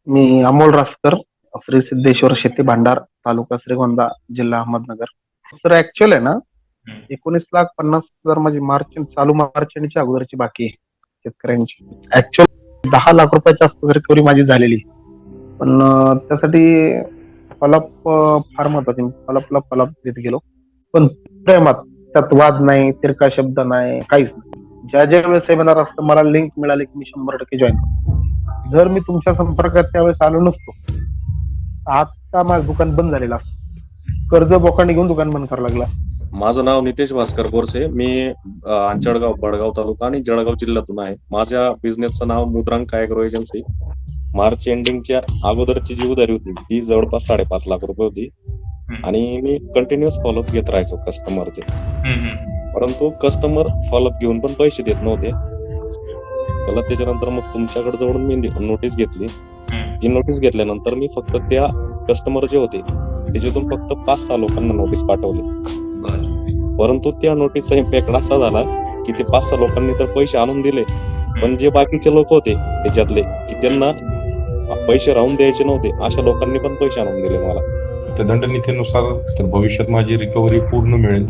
मी अमोल रासकर, श्री सिद्धेश्वर शेती भांडार, तालुका श्रीगोंदा, जिल्हा अहमदनगर. तर ऍक्च्युअल आहे ना, हम्म. 19,50,000 माझी चालू मार्च एंडची अगोदरची बाकी आहे शेतकऱ्यांची. ऍक्च्युअल 10 लाख रुपयाची असतं रिकव्हरी माझी झालेली. पण त्यासाठी फॉलोअप फार महत्वाचे. फॉलोअपला फॉलोअप देत गेलो. पण प्रेमात त्यात वाद नाही, तिरका शब्द नाही, काहीच नाही. ज्या वेळेस सेमिनार असतं मला लिंक मिळाली की मी 100% जॉईन करतो. जर मी तुमच्या संपर्कात त्यावेळेस आलो नसतो, आता माझं दुकान बंद झालेलं असतं. कर्ज बोकांडी घेऊन दुकान बंद करावं लागला. माझं नाव नितेश भास्कर बोरसे. मी अंचळगाव, बडगाव तालुका आणि जळगाव जिल्ह्यातून आहे. माझ्या बिझनेसचं नाव मुद्रांक ॲग्रो एजन्सी. मार्च एंडिंगच्या अगोदरची जी उधारी होती ती जवळपास 5.5 लाख रुपये होती आणि मी कंटिन्युअस फॉलोअप घेत राहायचो कस्टमरचे. परंतु कस्टमर फॉलोअप घेऊन पण पैसे देत नव्हते. त्याला त्याच्यानंतर मग तुमच्याकडे जाऊन मी नोटीस घेतली. ती नोटीस घेतल्यानंतर मी फक्त त्या कस्टमर जे होते त्याच्यातून फक्त 5-6 लोकांना नोटीस पाठवली. परंतु त्या नोटीसचा इम्पॅक्ट असा झाला की ते 5-6 लोकांनी तर पैसे आणून दिले, पण जे बाकीचे लोक होते त्याच्यातले की त्यांना पैसे राहून द्यायचे नव्हते, अशा लोकांनी पण पैसे आणून दिले मला. त्या दंडनीतीनुसार तर भविष्यात माझी रिकव्हरी पूर्ण मिळेल.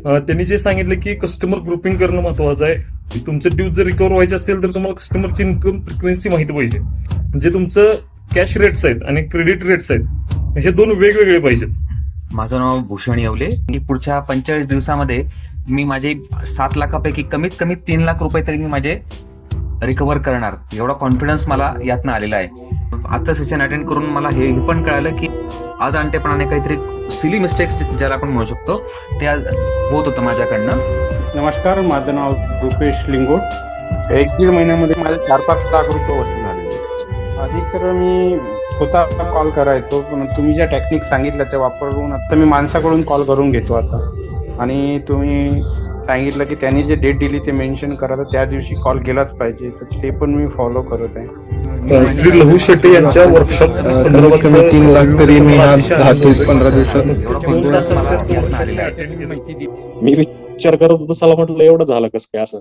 त्यांनी जे सांगितलं की कस्टमर ग्रुपिंग करणं महत्वाचं आहे. तुमचं ड्यूज जर रिकव्हर व्हायचे असेल तर तुम्हाला कस्टमरची इन्कम फ्रिक्वेन्सी माहिती पाहिजे. म्हणजे तुमचं कॅश रेट्स आहेत आणि क्रेडिट रेट्स आहेत, हे दोन वेगवेगळे पाहिजेत. माझं नाव भूषण येवले. मी पुढच्या 45 दिवसामध्ये मी माझे 7 लाखापैकी कमीत कमी 3 लाख रुपये तरी मी माझे रिकव्हर करणार, एवढा कॉन्फिडन्स मला यातनं आलेला आहे. आजचं सेशन अटेंड करून मला हे पण कळालं की आज आणतेपणाने काहीतरी सिली मिस्टेक्स ज्याला आपण म्हणू शकतो ते आज होत होतं माझ्याकडनं. नमस्कार, माझं नाव रुपेश लिंगोट. 1-1.5 महिन्यामध्ये माझे 4-5 लाख रुपये वसूल झाले. आधी सर मी स्वतः कॉल करायचो, पण तुम्ही ज्या टेक्निक सांगितल्या त्या वापरून आता मी माणसाकडून कॉल करून घेतो आता. आणि तुम्ही सांगितलं की त्यांनी जे डेट दिली ते मेन्शन करा, तर त्या दिवशी कॉल केलाच पाहिजे, तर ते पण मी फॉलो करत आहे. श्री लहू शेट्टी यांच्या वर्कशॉप संदर्भात 3 लाख तरी मी आज 10 ते 15 दिवसात मला यातनं आलेला आहे. मी विचार करत होतो, चला म्हटलं एवढं झालं कसं काय असं.